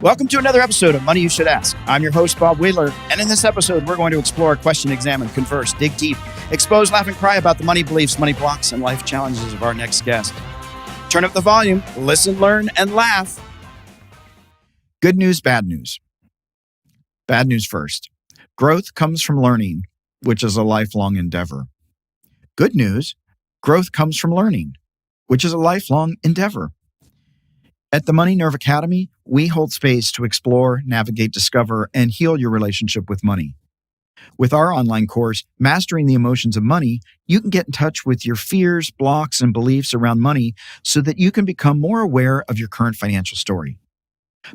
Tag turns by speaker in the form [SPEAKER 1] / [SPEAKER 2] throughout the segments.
[SPEAKER 1] Welcome to another episode of Money You Should Ask. I'm your host, Bob Wheeler, and in this episode, we're going to explore, question, examine, converse, dig deep, expose, laugh, and cry about the money beliefs, money blocks, and life challenges of our next guest. Turn up the volume, listen, learn, and laugh. Good news, bad news. Bad news first. Growth comes from learning, which is a lifelong endeavor. Good news, growth comes from learning, which is a lifelong endeavor. At the Money Nerve Academy, we hold space to explore, navigate, discover, and heal your relationship with money. With our online course, Mastering the Emotions of Money, you can get in touch with your fears, blocks, and beliefs around money so that you can become more aware of your current financial story.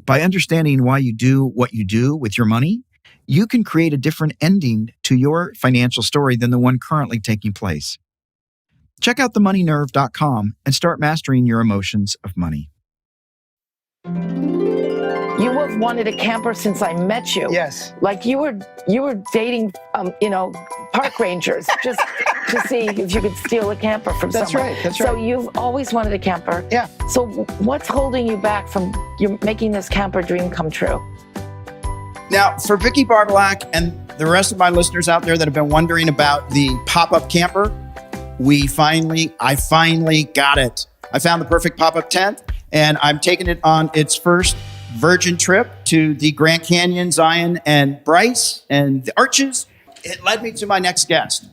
[SPEAKER 1] By understanding why you do what you do with your money, you can create a different ending to your financial story than the one currently taking place. Check out themoneynerve.com and start mastering your emotions of money.
[SPEAKER 2] You have wanted a camper since I met you.
[SPEAKER 1] Yes.
[SPEAKER 2] Like you were dating, park rangers just to see if you could steal a camper from someone.
[SPEAKER 1] That's right. That's right.
[SPEAKER 2] So you've always wanted a camper.
[SPEAKER 1] Yeah.
[SPEAKER 2] So what's holding you back from you making this camper dream come true?
[SPEAKER 1] Now, for Vicky Barbalak and the rest of my listeners out there that have been wondering about the pop-up camper, I finally got it. I found the perfect pop-up tent, and I'm taking it on its first virgin trip to the Grand Canyon, Zion, and Bryce, and the Arches. It led me to my next guest,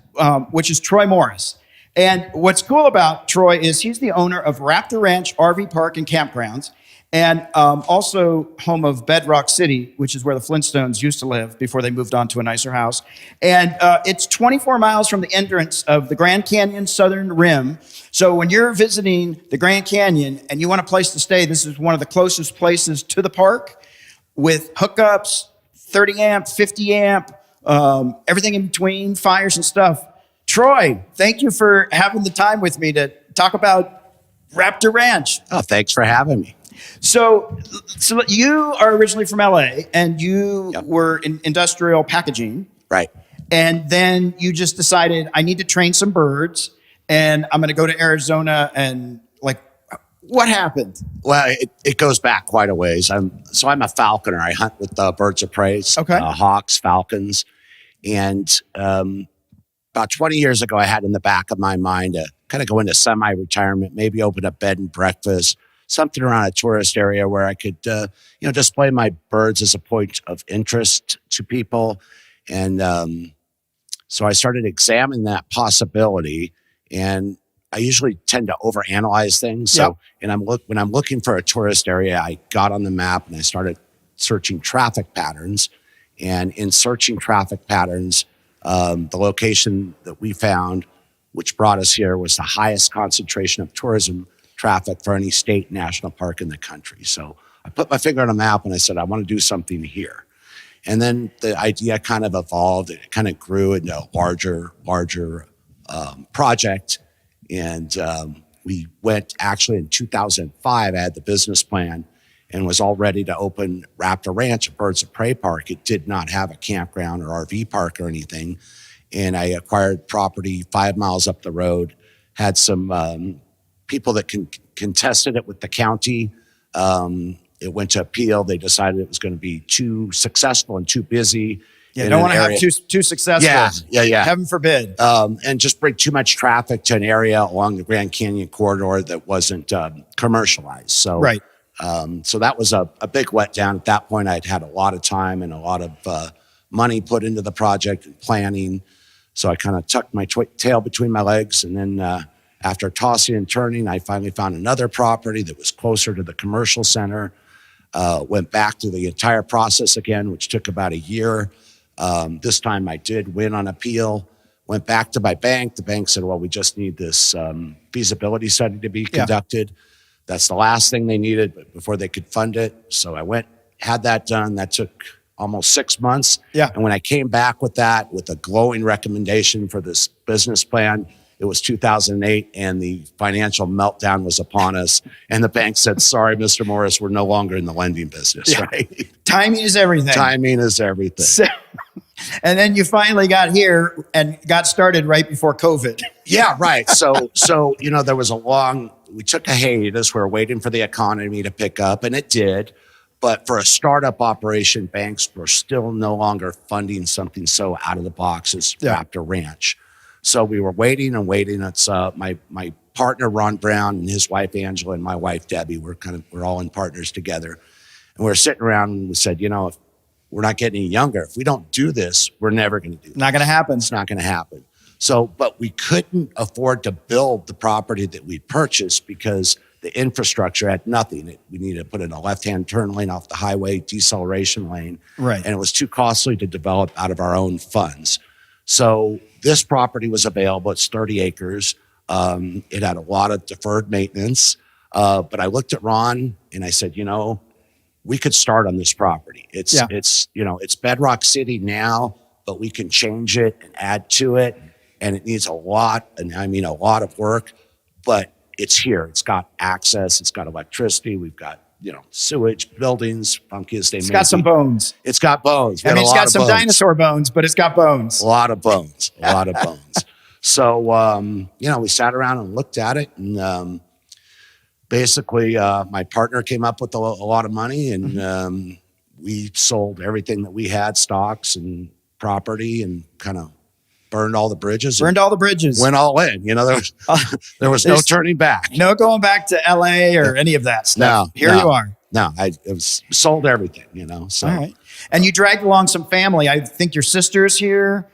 [SPEAKER 1] which is Troy Morris. And what's cool about Troy is he's the owner of Raptor Ranch RV Park and Campgrounds, and also home of Bedrock City, which is where the Flintstones used to live before they moved on to a nicer house. And it's 24 miles from the entrance of the Grand Canyon southern rim. So when you're visiting the Grand Canyon and you want a place to stay, this is one of the closest places to the park with hookups, 30 amp, 50 amp, everything in between, fires and stuff. Troy, thank you for having the time with me to talk about Raptor Ranch.
[SPEAKER 3] Oh, thanks for having me.
[SPEAKER 1] So you are originally from LA and you were in industrial packaging.
[SPEAKER 3] Right.
[SPEAKER 1] And then you just decided I need to train some birds and I'm going to go to Arizona and what happened?
[SPEAKER 3] Well, it goes back quite a ways. I'm a falconer. I hunt with birds of prey, hawks, falcons. And about 20 years ago, I had in the back of my mind to kind of go into semi-retirement, maybe open a bed and breakfast, something around a tourist area where I could, display my birds as a point of interest to people. And so I started examining that possibility. And I usually tend to overanalyze things. So, when I'm looking for a tourist area, I got on the map and I started searching traffic patterns. And in searching traffic patterns, the location that we found, which brought us here, was the highest concentration of tourism traffic for any state national park in the country. So I put my finger on a map and I said, I want to do something here. And then the idea kind of evolved. It kind of grew into a larger project. And we went actually in 2005, I had the business plan and was all ready to open Raptor Ranch, a birds of prey park. It did not have a campground or RV park or anything. And I acquired property 5 miles up the road, had some people that contested it with the county. It went to appeal. They decided it was going to be too successful and too busy.
[SPEAKER 1] Yeah, you don't want to have too successful.
[SPEAKER 3] Yeah.
[SPEAKER 1] Heaven forbid.
[SPEAKER 3] And just bring too much traffic to an area along the Grand Canyon corridor that wasn't commercialized. So,
[SPEAKER 1] right.
[SPEAKER 3] So that was a big letdown. At that point, I'd had a lot of time and a lot of money put into the project and planning. So I kind of tucked my tail between my legs. And then after tossing and turning, I finally found another property that was closer to the commercial center. Went back to the entire process again, which took about a year. This time I did win on appeal, went back to my bank. The bank said, well, we just need this feasibility study to be conducted. That's the last thing they needed before they could fund it. So I went, had that done. That took almost 6 months.
[SPEAKER 1] Yeah.
[SPEAKER 3] And when I came back with that, with a glowing recommendation for this business plan, it was 2008 and the financial meltdown was upon us. And the bank said, sorry, Mr. Morris, we're no longer in the lending business, right?
[SPEAKER 1] Timing is everything.
[SPEAKER 3] Timing is everything.
[SPEAKER 1] So, and then you finally got here and got started right before COVID.
[SPEAKER 3] Yeah, right. So there was we took a hiatus. We were waiting for the economy to pick up, and it did. But for a startup operation, banks were still no longer funding something so out of the box as Raptor Ranch. So we were waiting and waiting. It's my partner, Ron Brown, and his wife, Angela, and my wife, Debbie. We're all in partners together. And we were sitting around and we said, if we're not getting any younger, if we don't do this, we're never going to do it.
[SPEAKER 1] Not going to happen.
[SPEAKER 3] It's not going to happen. So, but we couldn't afford to build the property that we purchased because the infrastructure had nothing. We needed to put in a left-hand turn lane off the highway, deceleration lane.
[SPEAKER 1] Right.
[SPEAKER 3] And it was too costly to develop out of our own funds. So this property was available. It's 30 acres. It had a lot of deferred maintenance. But I looked at Ron and I said, we could start on this property. It's Bedrock City now, but we can change it and add to it. And it needs a lot, and I mean a lot of work, but it's here. It's got access. It's got electricity. We've got, sewage, buildings, funky as they may be.
[SPEAKER 1] It's got some bones.
[SPEAKER 3] It's got bones.
[SPEAKER 1] It's got some dinosaur bones, but it's got bones.
[SPEAKER 3] A lot of bones. A lot of bones. So, we sat around and looked at it, and basically my partner came up with a lot of money, and we sold everything that we had, stocks and property, and kind of burned all the bridges.
[SPEAKER 1] Went all in.
[SPEAKER 3] There was no turning back.
[SPEAKER 1] No going back to LA or any of that stuff. You are.
[SPEAKER 3] No, sold everything, So.
[SPEAKER 1] All right. And you dragged along some family. I think your sister's here.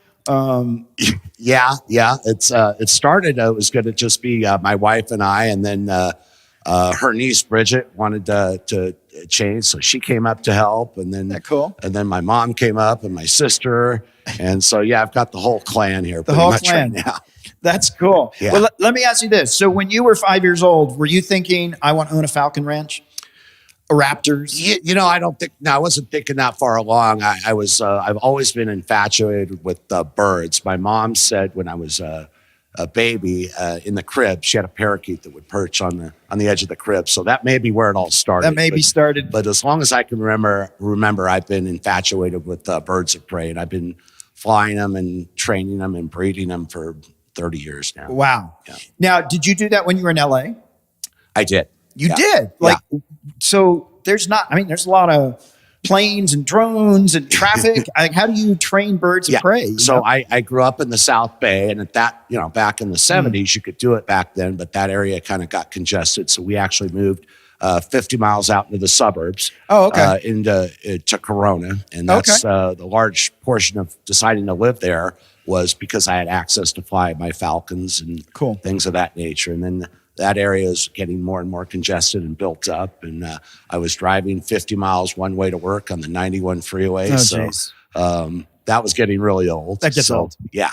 [SPEAKER 3] Yeah. It started, it was going to just be my wife and I, and then her niece, Bridget, wanted to change. So she came up to help. And then,
[SPEAKER 1] cool.
[SPEAKER 3] And then my mom came up and my sister. And so, I've got the whole clan here.
[SPEAKER 1] The whole clan.
[SPEAKER 3] Right now.
[SPEAKER 1] That's cool.
[SPEAKER 3] Yeah.
[SPEAKER 1] Well, let me ask you this. So when you were 5 years old, were you thinking, I want to own a Falcon ranch? A Raptors?
[SPEAKER 3] I wasn't thinking that far along. I've always been infatuated with birds. My mom said when I was a baby in the crib, she had a parakeet that would perch on the edge of the crib. So that may be where it all started. But as long as I can remember, I've been infatuated with birds of prey, and I've been flying them and training them and breeding them for 30 years now.
[SPEAKER 1] Wow. Yeah. Now, did you do that when you were in LA?
[SPEAKER 3] I did.
[SPEAKER 1] You did? So there's a lot of planes and drones and traffic. How do you train birds of prey?
[SPEAKER 3] So I grew up in the South Bay, and at that, back in the 70s, you could do it back then, but that area kind of got congested. So we actually moved 50 miles out into the suburbs.
[SPEAKER 1] Oh, okay.
[SPEAKER 3] To Corona. And that's the large portion of deciding to live there was because I had access to fly my Falcons and things of that nature. And then that area is getting more and more congested and built up. And I was driving 50 miles one way to work on the 91 freeway. That was getting really old.
[SPEAKER 1] That gets old.
[SPEAKER 3] Yeah.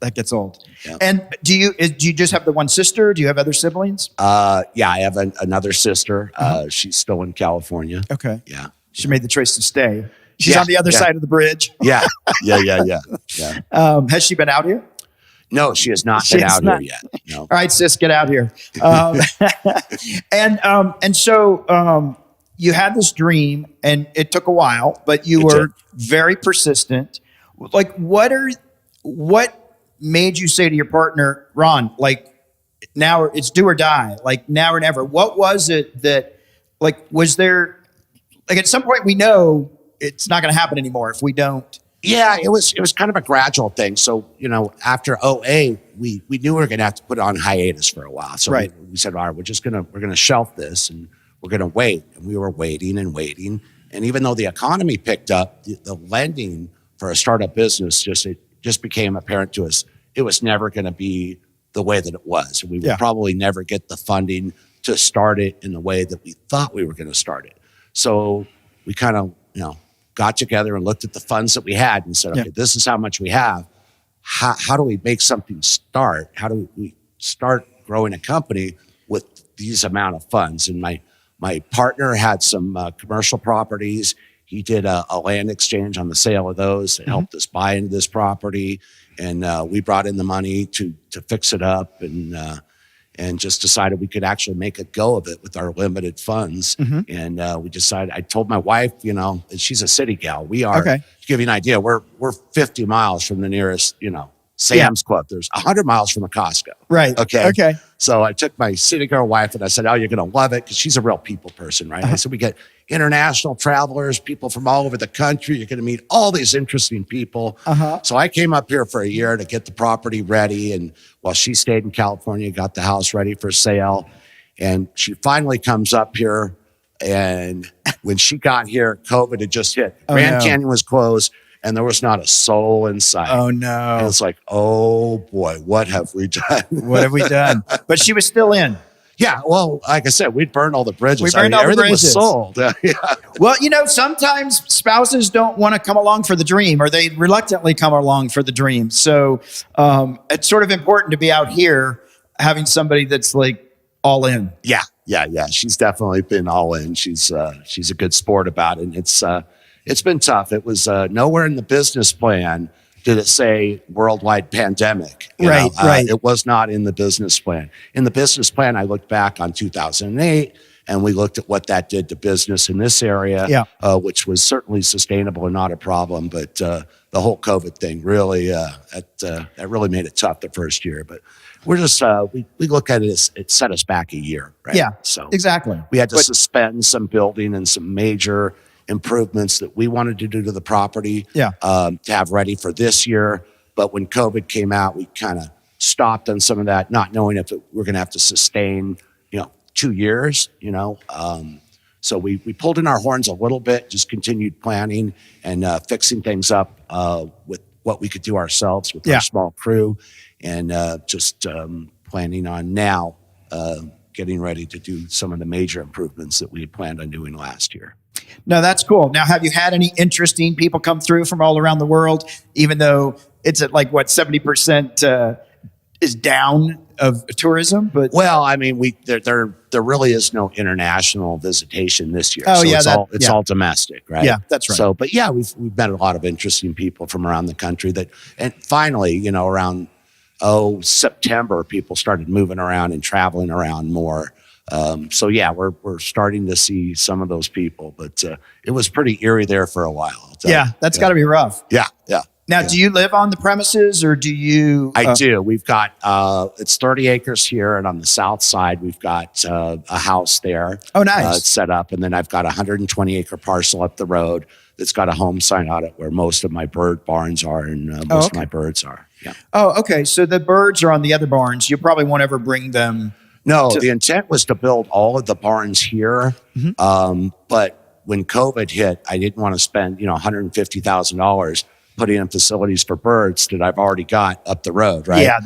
[SPEAKER 1] That gets old.
[SPEAKER 3] Yeah.
[SPEAKER 1] And do you just have the one sister? Do you have other siblings?
[SPEAKER 3] I have another sister. She's still in California.
[SPEAKER 1] Okay.
[SPEAKER 3] Yeah.
[SPEAKER 1] She made the choice to stay. She's on the other side of the bridge.
[SPEAKER 3] Yeah.
[SPEAKER 1] Has she been out here?
[SPEAKER 3] No, she has not been out here yet. No.
[SPEAKER 1] All right, sis, get out here. And so you had this dream, and it took a while, but you were very persistent. Like, what made you say to your partner, Ron, now it's do or die, now or never? What was it that, was there, at some point we know it's not going to happen anymore if we don't?
[SPEAKER 3] Yeah, it was kind of a gradual thing. So, after OA, we knew we were going to have to put it on hiatus for a while. So we said, all right, we're going to shelf this and we're going to wait. And we were waiting and waiting. And even though the economy picked up, the lending for a startup business just became apparent to us. It was never going to be the way that it was. We would probably never get the funding to start it in the way that we thought we were going to start it. So we kind of, got together and looked at the funds that we had and said, okay, this is how much we have. How do we make something start? How do we start growing a company with these amount of funds? And my partner had some commercial properties. He did a land exchange on the sale of those that helped us buy into this property. And we brought in the money to fix it up and just decided we could actually make a go of it with our limited funds. And we decided, I told my wife, she's a city gal. We are, to give you an idea, we're 50 miles from the nearest, Sam's Club. There's 100 miles from a Costco.
[SPEAKER 1] Right.
[SPEAKER 3] Okay. So I took my city girl wife and I said, oh, you're going to love it because she's a real people person, right? I said, we get international travelers, people from all over the country. You're going to meet all these interesting people. So I came up here for a year to get the property ready. And while she stayed in California, got the house ready for sale. And she finally comes up here. And when she got here, COVID had just hit. Grand Canyon was closed. And there was not a soul in sight.
[SPEAKER 1] Oh, no.
[SPEAKER 3] And it's like, oh, boy, what have we done?
[SPEAKER 1] What have we done? But she was still in.
[SPEAKER 3] Yeah, well, like I said, we'd burned all the bridges.
[SPEAKER 1] We burned all the
[SPEAKER 3] everything
[SPEAKER 1] bridges.
[SPEAKER 3] was sold. Yeah.
[SPEAKER 1] Well, sometimes spouses don't want to come along for the dream, or they reluctantly come along for the dream. So it's sort of important to be out here having somebody that's like all in.
[SPEAKER 3] Yeah. She's definitely been all in. She's a good sport about it. And it's been tough. It was nowhere in the business plan did it say worldwide pandemic.
[SPEAKER 1] Right.
[SPEAKER 3] It was not in the business plan. In the business plan, I looked back on 2008, and we looked at what that did to business in this area, which was certainly sustainable and not a problem. But the whole COVID thing really, that really made it tough the first year. But we're just, we look at it as it set us back a year, right?
[SPEAKER 1] Yeah,
[SPEAKER 3] so
[SPEAKER 1] exactly.
[SPEAKER 3] We had to suspend some building and some major improvements that we wanted to do to the property to have ready for this year. But when COVID came out, we kind of stopped on some of that, not knowing if we're going to have to sustain, 2 years, So we pulled in our horns a little bit, just continued planning and fixing things up with what we could do ourselves with our small crew, and just planning on now getting ready to do some of the major improvements that we had planned on doing last year.
[SPEAKER 1] No, that's cool. Now, have you had any interesting people come through from all around the world, even though it's at 70% is down of tourism? But
[SPEAKER 3] well, I mean, there really is no international visitation this year.
[SPEAKER 1] Oh,
[SPEAKER 3] so it's all domestic, right?
[SPEAKER 1] Yeah, that's right.
[SPEAKER 3] So, but yeah, we've met a lot of interesting people from around the country and finally, around September, people started moving around and traveling around more. So yeah, we're starting to see some of those people, but it was pretty eerie there for a while.
[SPEAKER 1] That's got to be rough.
[SPEAKER 3] Yeah.
[SPEAKER 1] Now, do you live on the premises, or do you?
[SPEAKER 3] I do. We've got it's 30 acres here, and on the south side, we've got a house there.
[SPEAKER 1] Oh, nice.
[SPEAKER 3] It's set up, and then I've got a 120-acre parcel up the road that's got a home sign on it where most of my bird barns are, and most of my birds are. Yeah.
[SPEAKER 1] Oh, okay. So the birds are on the other barns. You probably won't ever bring them.
[SPEAKER 3] No, the intent was to build all of the barns here. But when COVID hit, I didn't want to spend, $150,000 putting in facilities for birds that I've already got up the road, right?
[SPEAKER 1] Yeah,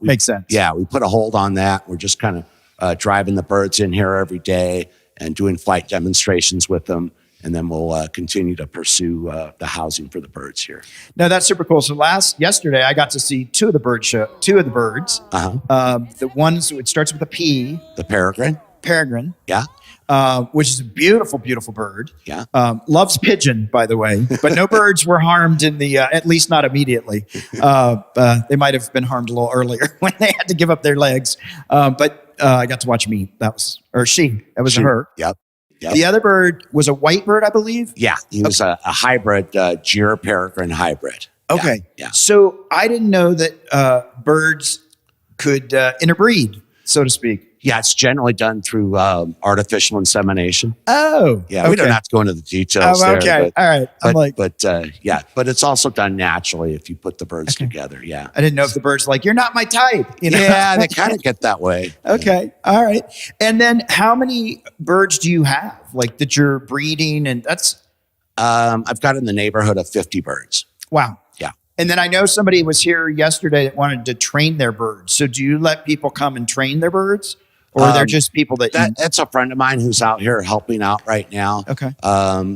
[SPEAKER 1] makes sense.
[SPEAKER 3] Yeah, we put a hold on that. We're just kind of driving the birds in here every day and doing flight demonstrations with them. And then we'll continue to pursue the housing for the birds here.
[SPEAKER 1] No, that's super cool. So yesterday, I got to see two of the birds. The ones, it starts with a P.
[SPEAKER 3] The peregrine.
[SPEAKER 1] Peregrine.
[SPEAKER 3] Yeah.
[SPEAKER 1] Which is a beautiful, beautiful bird.
[SPEAKER 3] Yeah.
[SPEAKER 1] Loves pigeon, by the way. But no birds were harmed in the, at least not immediately. They might have been harmed a little earlier when they had to give up their legs. But I got to watch him eat. That was her.
[SPEAKER 3] Yep.
[SPEAKER 1] The other bird was a white bird, I believe.
[SPEAKER 3] Yeah, he was a hybrid, Gyr peregrine hybrid.
[SPEAKER 1] Okay.
[SPEAKER 3] Yeah.
[SPEAKER 1] So I didn't know that birds could interbreed, so to speak.
[SPEAKER 3] Yeah, it's generally done through artificial insemination.
[SPEAKER 1] Oh.
[SPEAKER 3] Yeah,
[SPEAKER 1] okay.
[SPEAKER 3] we don't have to go into the details there.
[SPEAKER 1] Okay, all right.
[SPEAKER 3] But it's also done naturally if you put the birds together, yeah.
[SPEAKER 1] I didn't know if the bird's like, you're not my type.
[SPEAKER 3] Yeah, they kind of get that way.
[SPEAKER 1] Okay, all right. And then how many birds do you have, that you're breeding? And that's...
[SPEAKER 3] I've got in the neighborhood of 50 birds.
[SPEAKER 1] Wow.
[SPEAKER 3] Yeah.
[SPEAKER 1] And then I know somebody was here yesterday that wanted to train their birds. So do you let people come and train their birds? Or they're just people
[SPEAKER 3] that's a friend of mine who's out here helping out right now.
[SPEAKER 1] Okay.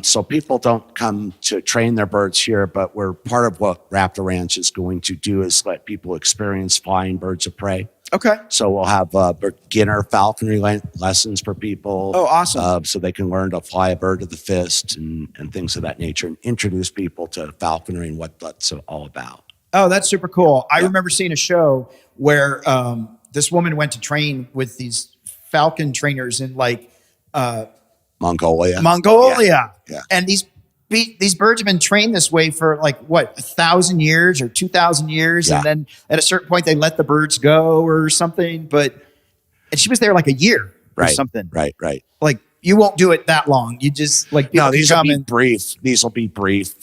[SPEAKER 3] So people don't come to train their birds here, but we're part of what Raptor Ranch is going to do is let people experience flying birds of prey.
[SPEAKER 1] Okay.
[SPEAKER 3] So we'll have beginner falconry lessons for people.
[SPEAKER 1] Oh, awesome.
[SPEAKER 3] So they can learn to fly a bird to the fist and things of that nature and introduce people to falconry and what that's all about.
[SPEAKER 1] Oh, that's super cool. I remember seeing a show where this woman went to train with these falcon trainers in
[SPEAKER 3] Mongolia.
[SPEAKER 1] Yeah. And these birds have been trained this way for 1,000 years or 2,000 years.
[SPEAKER 3] Yeah.
[SPEAKER 1] And then at a certain point they let the birds go or something. But And she was there like a year or
[SPEAKER 3] Right.
[SPEAKER 1] something.
[SPEAKER 3] Right.
[SPEAKER 1] Like you won't do it that long. You just like
[SPEAKER 3] No, these will be brief. These will be brief.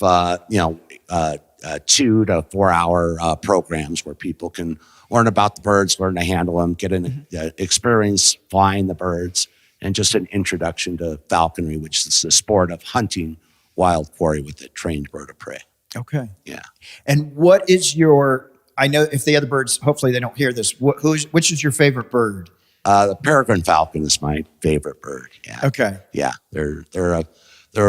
[SPEAKER 3] 2 to 4 hour programs where people can learn about the birds, learn to handle them, get an experience flying the birds, and just an introduction to falconry, which is the sport of hunting wild quarry with a trained bird of prey.
[SPEAKER 1] Okay.
[SPEAKER 3] Yeah.
[SPEAKER 1] And what is your? I know if the other birds, hopefully they don't hear this. Which is your favorite bird?
[SPEAKER 3] The peregrine falcon is my favorite bird. Yeah.
[SPEAKER 1] Okay.
[SPEAKER 3] Yeah, they're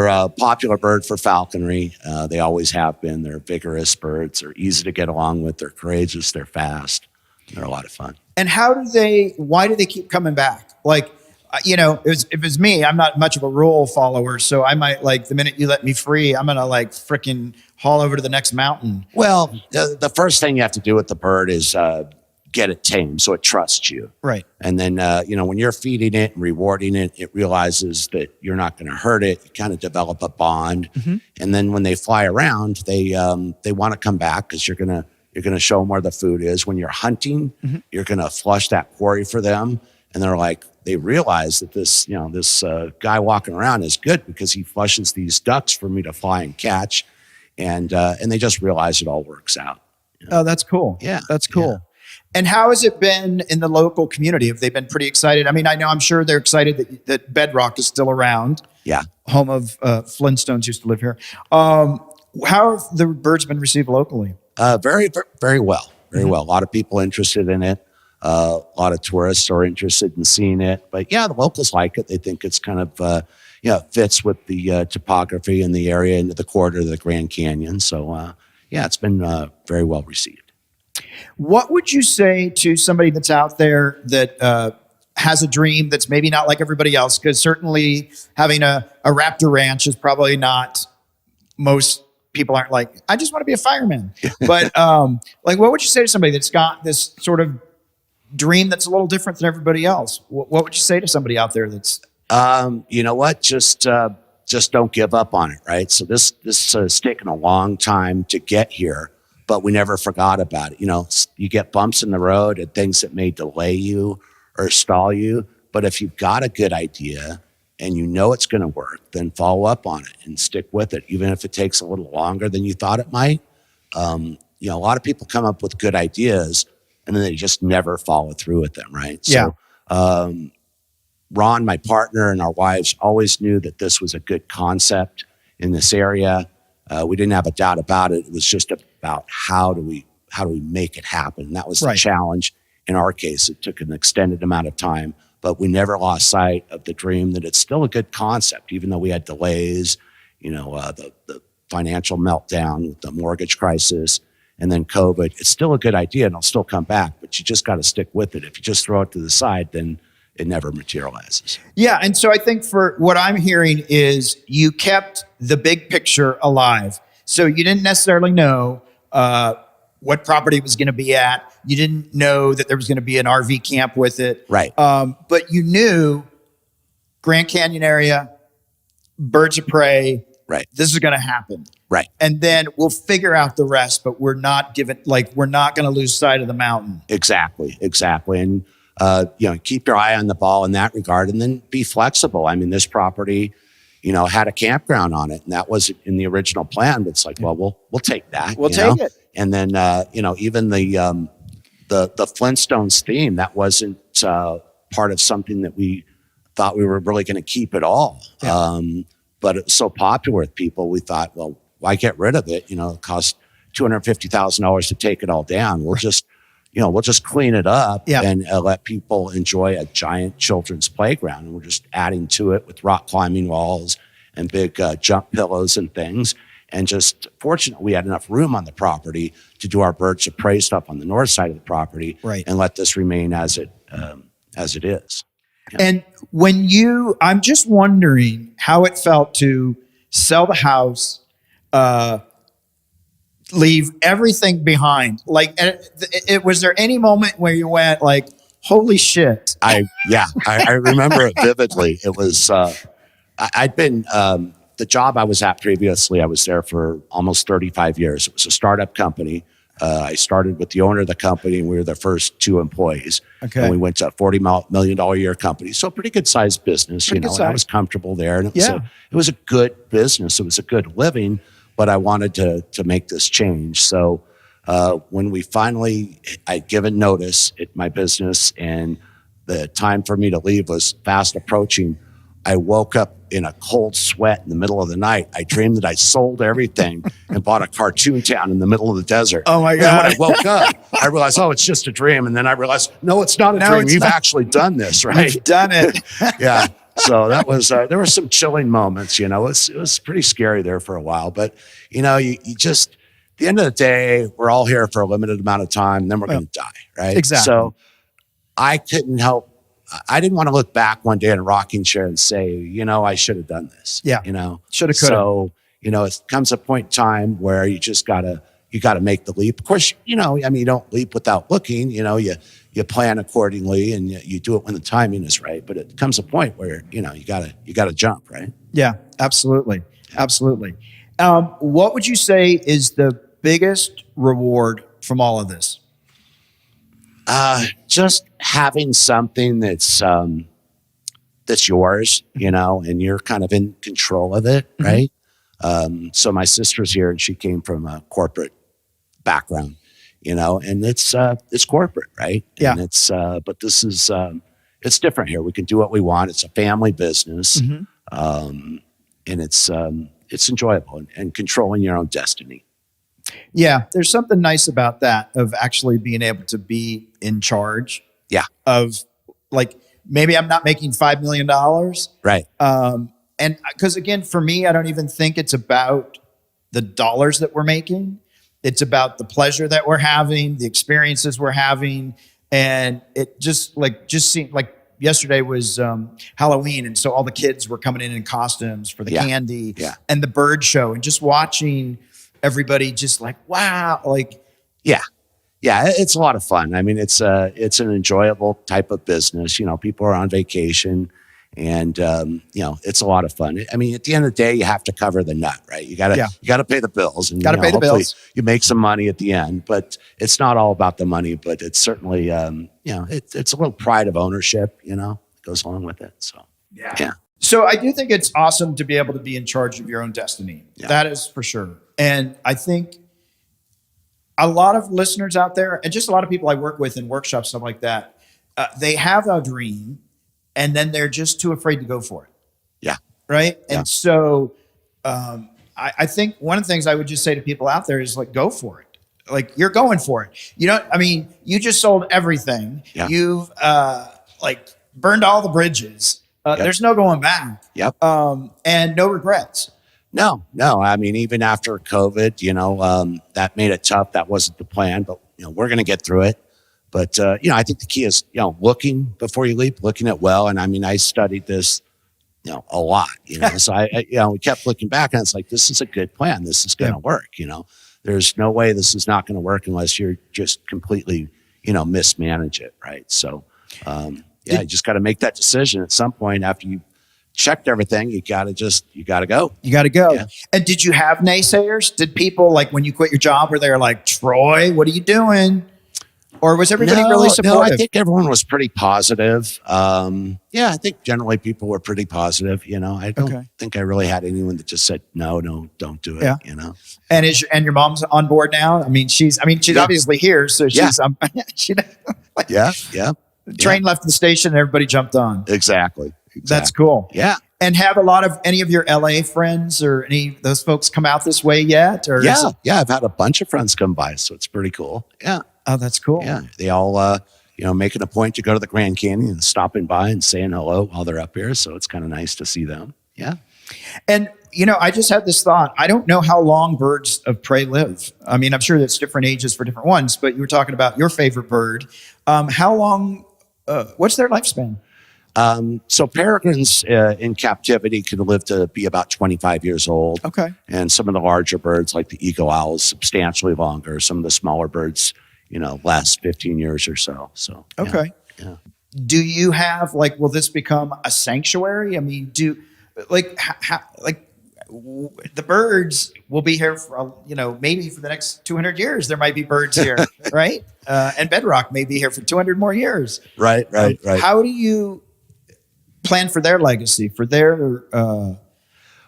[SPEAKER 3] a popular bird for falconry. They always have been. They're vigorous birds. They're easy to get along with. They're courageous. They're fast. They're a lot of fun.
[SPEAKER 1] And why do they keep coming back? Like, if it's me, I'm not much of a rule follower. So I might the minute you let me free, I'm going to freaking haul over to the next mountain.
[SPEAKER 3] Well, the first thing you have to do with the bird is get it tamed so it trusts you.
[SPEAKER 1] Right.
[SPEAKER 3] And then, when you're feeding it and rewarding it, it realizes that you're not going to hurt it. You kind of develop a bond. Mm-hmm. And then when they fly around, they want to come back because you're going to show them where the food is. When you're hunting, mm-hmm. you're going to flush that quarry for them. And they realize that this guy walking around is good because he flushes these ducks for me to fly and catch. And they just realize it all works out.
[SPEAKER 1] Oh, that's cool.
[SPEAKER 3] Yeah.
[SPEAKER 1] That's cool.
[SPEAKER 3] Yeah.
[SPEAKER 1] And how has it been in the local community? Have they been pretty excited? I mean, I'm sure they're excited that Bedrock is still around.
[SPEAKER 3] Yeah.
[SPEAKER 1] Home of Flintstones used to live here. How have the birds been received locally?
[SPEAKER 3] Very, very well. Very
[SPEAKER 1] mm-hmm.
[SPEAKER 3] well. A lot of people interested in it. A lot of tourists are interested in seeing it. But yeah, the locals like it. They think it's kind of, fits with the topography in the area into the corridor of the Grand Canyon. So, it's been very well received.
[SPEAKER 1] What would you say to somebody that's out there that has a dream that's maybe not like everybody else? Because certainly having a Raptor ranch is probably not, most people aren't like, I just want to be a fireman. But what would you say to somebody that's got this sort of dream that's a little different than everybody else? What would you say to somebody out there that's...
[SPEAKER 3] you know what? Just don't give up on it, right? So this has taken a long time to get here, but we never forgot about it. You get bumps in the road and things that may delay you or stall you. But if you've got a good idea and it's going to work, then follow up on it and stick with it, even if it takes a little longer than you thought it might. A lot of people come up with good ideas and then they just never follow through with them, right?
[SPEAKER 1] Yeah.
[SPEAKER 3] So, Ron, my partner, and our wives always knew that this was a good concept in this area. We didn't have a doubt about it. It was just about how do we make it happen? And that was the challenge. In our case, it took an extended amount of time, but we never lost sight of the dream that it's still a good concept, even though we had delays, the financial meltdown, the mortgage crisis, and then COVID. It's still a good idea and it'll still come back, but you just got to stick with it. If you just throw it to the side, then it never materializes. Yeah.
[SPEAKER 1] And so I think for what I'm hearing is you kept the big picture alive. So you didn't necessarily know what property it was going to be at. You didn't know that there was going to be an RV camp with it.
[SPEAKER 3] Right.
[SPEAKER 1] But you knew Grand Canyon area, birds of prey.
[SPEAKER 3] Right.
[SPEAKER 1] This is going to happen.
[SPEAKER 3] Right.
[SPEAKER 1] And then we'll figure out the rest, but we're not going to lose sight of the mountain.
[SPEAKER 3] Exactly. And, keep your eye on the ball in that regard and then be flexible. I mean, this property, had a campground on it and that wasn't in the original plan, but it's like, well, we'll take that.
[SPEAKER 1] We'll take it.
[SPEAKER 3] And then, even the Flintstones theme, that wasn't part of something that we thought we were really going to keep at all. Yeah. But it was so popular with people, we thought, well, why get rid of it? It cost $250,000 to take it all down. We'll just clean it up and let people enjoy a giant children's playground. And we're just adding to it with rock climbing walls and big jump pillows and things. And just fortunately, we had enough room on the property to do our birds of prey stuff on the north side of the property and let this remain as it is. Yeah.
[SPEAKER 1] And I'm just wondering how it felt to sell the house, leave everything behind. Was there any moment where you went like, holy shit?
[SPEAKER 3] I remember it vividly. It was, I'd been, the job I was at previously, I was there for almost 35 years. It was a startup company. I started with the owner of the company, and we were the first 2 employees.
[SPEAKER 1] Okay.
[SPEAKER 3] And we went to a $40 million a year company. So a pretty good sized business,
[SPEAKER 1] Pretty good
[SPEAKER 3] and I was
[SPEAKER 1] size.
[SPEAKER 3] comfortable there. And it was a good business. It was a good living, but I wanted to make this change. So when I'd given notice at my business and the time for me to leave was fast approaching, I woke up in a cold sweat in the middle of the night. I dreamed that I sold everything and bought a cartoon town in the middle of the desert.
[SPEAKER 1] Oh my God.
[SPEAKER 3] And when I woke up, I realized, it's just a dream. And then I realized, no, it's not a dream. You've actually done this, right?
[SPEAKER 1] You've done it.
[SPEAKER 3] Yeah. So that was, there were some chilling moments, it was pretty scary there for a while, but you just, at the end of the day, we're all here for a limited amount of time, and then we're going to die, right?
[SPEAKER 1] Exactly.
[SPEAKER 3] So I didn't want to look back one day in a rocking chair and say, I should have done this.
[SPEAKER 1] Yeah. Should have, could have.
[SPEAKER 3] So, it comes a point in time where you just gotta make the leap. Of course, you don't leap without looking, you plan accordingly and you do it when the timing is right. But it comes a point where, you gotta jump, right?
[SPEAKER 1] Yeah, absolutely. Absolutely. What would you say is the biggest reward from all of this?
[SPEAKER 3] Just having something that's yours, and you're kind of in control of it, right? So my sister's here, and she came from a corporate background, and it's corporate, right?
[SPEAKER 1] Yeah.
[SPEAKER 3] And but this is, it's different here. We can do what we want. It's a family business, and it's enjoyable and controlling your own destiny.
[SPEAKER 1] Yeah, there's something nice about that, of actually being able to be in charge.
[SPEAKER 3] Yeah.
[SPEAKER 1] Of, like, maybe I'm not making $5 million.
[SPEAKER 3] Right.
[SPEAKER 1] And because, again, for me, I don't even think it's about the dollars that we're making. It's about the pleasure that we're having, the experiences we're having. And it just seemed like yesterday was Halloween. And so all the kids were coming in costumes for the candy and the bird show, and just watching everybody just like, wow. Like,
[SPEAKER 3] yeah, it's a lot of fun. I mean, it's an enjoyable type of business. People are on vacation, and it's a lot of fun. I mean, at the end of the day, you have to cover the nut, right? You gotta pay the bills, and
[SPEAKER 1] pay the bills.
[SPEAKER 3] You make some money at the end, but it's not all about the money. But it's certainly, it's a little pride of ownership, goes along with it. So yeah.
[SPEAKER 1] So I do think it's awesome to be able to be in charge of your own destiny. Yeah. That is for sure. And I think a lot of listeners out there, and just a lot of people I work with in workshops, stuff like that, they have a dream, and then they're just too afraid to go for it.
[SPEAKER 3] Yeah.
[SPEAKER 1] Right.
[SPEAKER 3] Yeah.
[SPEAKER 1] And so I think one of the things I would just say to people out there is, like, go for it. Like, you're going for it. You just sold everything.
[SPEAKER 3] Yeah.
[SPEAKER 1] You've burned all the bridges. There's no going back.
[SPEAKER 3] Yep.
[SPEAKER 1] And no regrets.
[SPEAKER 3] No. I mean, even after COVID, that made it tough. That wasn't the plan, but we're going to get through it. But I think the key is looking before you leap, looking at well. And I mean, I studied this a lot. So we kept looking back, and it's like, this is a good plan. This is going to work. There's no way this is not going to work unless you're just completely mismanage it, right? So you just got to make that decision at some point after you checked everything. You got to go. You got to go. Yeah.
[SPEAKER 1] And did you have naysayers? Did people, like, when you quit your job, were they like, Troy, what are you doing? Or was everybody really supportive?
[SPEAKER 3] No, I think everyone was pretty positive. I think generally people were pretty positive. I don't think I really had anyone that just said, no, don't do it.
[SPEAKER 1] Yeah. And your mom's on board now? I mean, she's obviously here. So she's, train left the station and everybody jumped on.
[SPEAKER 3] Exactly.
[SPEAKER 1] That's cool.
[SPEAKER 3] Yeah.
[SPEAKER 1] And have any of your LA friends or any of those folks come out this way yet? Or
[SPEAKER 3] I've had a bunch of friends come by, so it's pretty cool. Yeah.
[SPEAKER 1] Oh, that's cool.
[SPEAKER 3] Yeah. They all, making a point to go to the Grand Canyon and stopping by and saying hello while they're up here. So it's kind of nice to see them. Yeah.
[SPEAKER 1] And, I just had this thought. I don't know how long birds of prey live. I mean, I'm sure there's different ages for different ones, but you were talking about your favorite bird. How long, what's their lifespan?
[SPEAKER 3] So peregrines in captivity can live to be about 25 years old.
[SPEAKER 1] Okay.
[SPEAKER 3] And some of the larger birds, like the eagle owl, is substantially longer. Some of the smaller birds, last 15 years or so. So
[SPEAKER 1] okay.
[SPEAKER 3] Yeah.
[SPEAKER 1] Do you have will this become a sanctuary? I mean, the birds will be here for, maybe for the next 200 years. There might be birds here, right? And bedrock may be here for 200 more years.
[SPEAKER 3] Right.
[SPEAKER 1] How do you plan for their legacy, for their...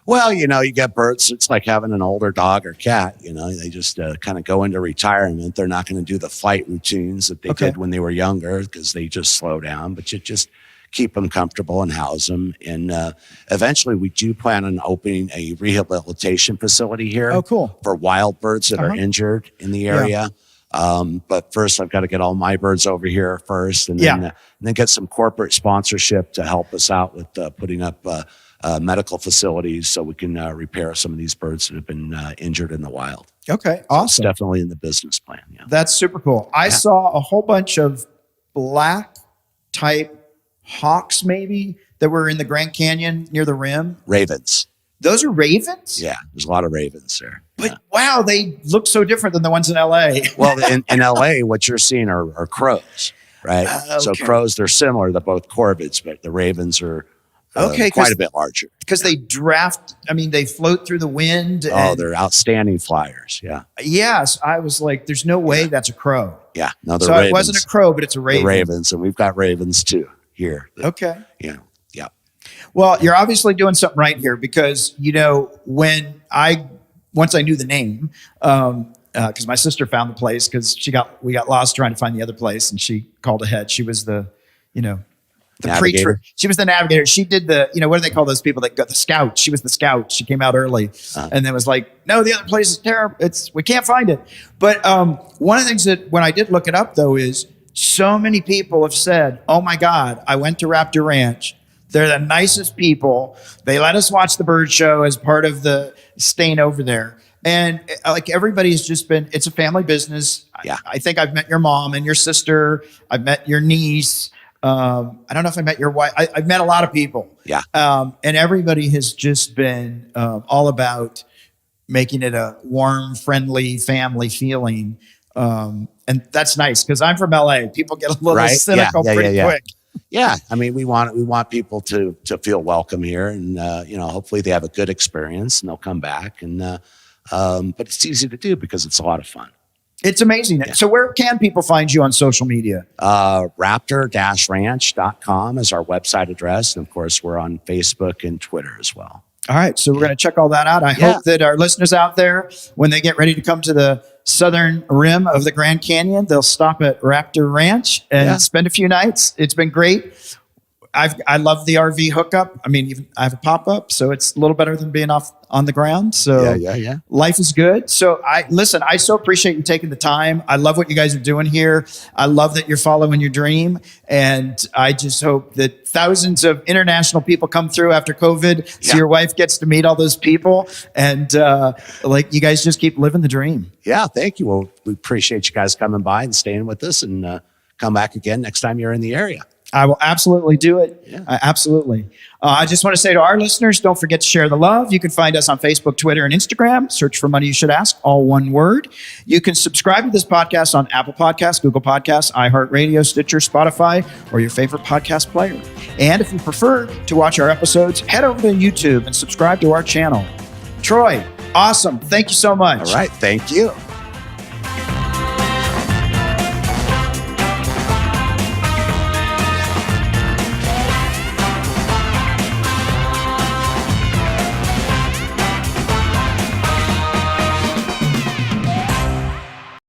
[SPEAKER 3] Well, you get birds. It's like having an older dog or cat. They just kind of go into retirement. They're not going to do the flight routines that they did when they were younger because they just slow down. But you just keep them comfortable and house them. And eventually, we do plan on opening a rehabilitation facility here.
[SPEAKER 1] Oh, cool.
[SPEAKER 3] For wild birds that are injured in the area. But first, I've got to get all my birds over here first, and then get some corporate sponsorship to help us out with putting up medical facilities so we can repair some of these birds that have been injured in the wild.
[SPEAKER 1] Okay,
[SPEAKER 3] so
[SPEAKER 1] awesome.
[SPEAKER 3] It's definitely in the business plan. Yeah.
[SPEAKER 1] That's super cool. I saw a whole bunch of black type hawks maybe that were in the Grand Canyon near the rim.
[SPEAKER 3] Ravens.
[SPEAKER 1] Those are ravens?
[SPEAKER 3] Yeah, there's a lot of ravens there.
[SPEAKER 1] But wow, they look so different than the ones in LA.
[SPEAKER 3] Well, in LA, what you're seeing are crows, right?
[SPEAKER 1] Okay.
[SPEAKER 3] So crows, they're similar to both corvids, but the ravens are quite a bit larger.
[SPEAKER 1] Because they they float through the wind.
[SPEAKER 3] They're outstanding flyers. Yeah.
[SPEAKER 1] Yes. I was like, there's no way that's a crow.
[SPEAKER 3] Yeah. No, they're
[SPEAKER 1] so
[SPEAKER 3] ravens.
[SPEAKER 1] It wasn't a crow, but it's a raven.
[SPEAKER 3] The ravens, and we've got ravens too here.
[SPEAKER 1] Okay.
[SPEAKER 3] Yeah.
[SPEAKER 1] Well, you're obviously doing something right here because, once I knew the name, because my sister found the place because we got lost trying to find the other place and she called ahead. She was the preacher. She was the navigator. She did what do they call those people that got the scout? She was the scout. She came out early and then was like, no, the other place is terrible. We can't find it. But one of the things that when I did look it up though is so many people have said, oh my God, I went to Raptor Ranch. They're the nicest people. They let us watch the bird show as part of the staying over there. And like everybody's just been, it's a family business.
[SPEAKER 3] Yeah.
[SPEAKER 1] I think I've met your mom and your sister. I've met your niece. I don't know if I met your wife. I've met a lot of people.
[SPEAKER 3] Yeah.
[SPEAKER 1] And everybody has just been all about making it a warm, friendly family feeling. And that's nice because I'm from LA. People get a little cynical pretty quick.
[SPEAKER 3] Yeah, I mean, we want people to feel welcome here, and hopefully they have a good experience and they'll come back. And but it's easy to do because it's a lot of fun.
[SPEAKER 1] It's amazing. Yeah. So where can people find you on social media?
[SPEAKER 3] Raptor-ranch.com is our website address, and of course, we're on Facebook and Twitter as well.
[SPEAKER 1] All right, so we're going to check all that out. I hope that our listeners out there, when they get ready to come to the southern rim of the Grand Canyon, they'll stop at Raptor Ranch and spend a few nights. It's been great. I love the RV hookup. I mean, I have a pop-up, so it's a little better than being off on the ground. So life is good. So I so appreciate you taking the time. I love what you guys are doing here. I love that you're following your dream. And I just hope that thousands of international people come through after COVID. So your wife gets to meet all those people. And you guys just keep living the dream.
[SPEAKER 3] Yeah, thank you. Well, we appreciate you guys coming by and staying with us, and come back again next time you're in the area.
[SPEAKER 1] I will absolutely do it. Yeah. Absolutely. I just want to say to our listeners, don't forget to share the love. You can find us on Facebook, Twitter, and Instagram. Search for Money You Should Ask, all one word. You can subscribe to this podcast on Apple Podcasts, Google Podcasts, iHeartRadio, Stitcher, Spotify, or your favorite podcast player. And if you prefer to watch our episodes, head over to YouTube and subscribe to our channel. Troy, awesome. Thank you so much.
[SPEAKER 3] All right. Thank you.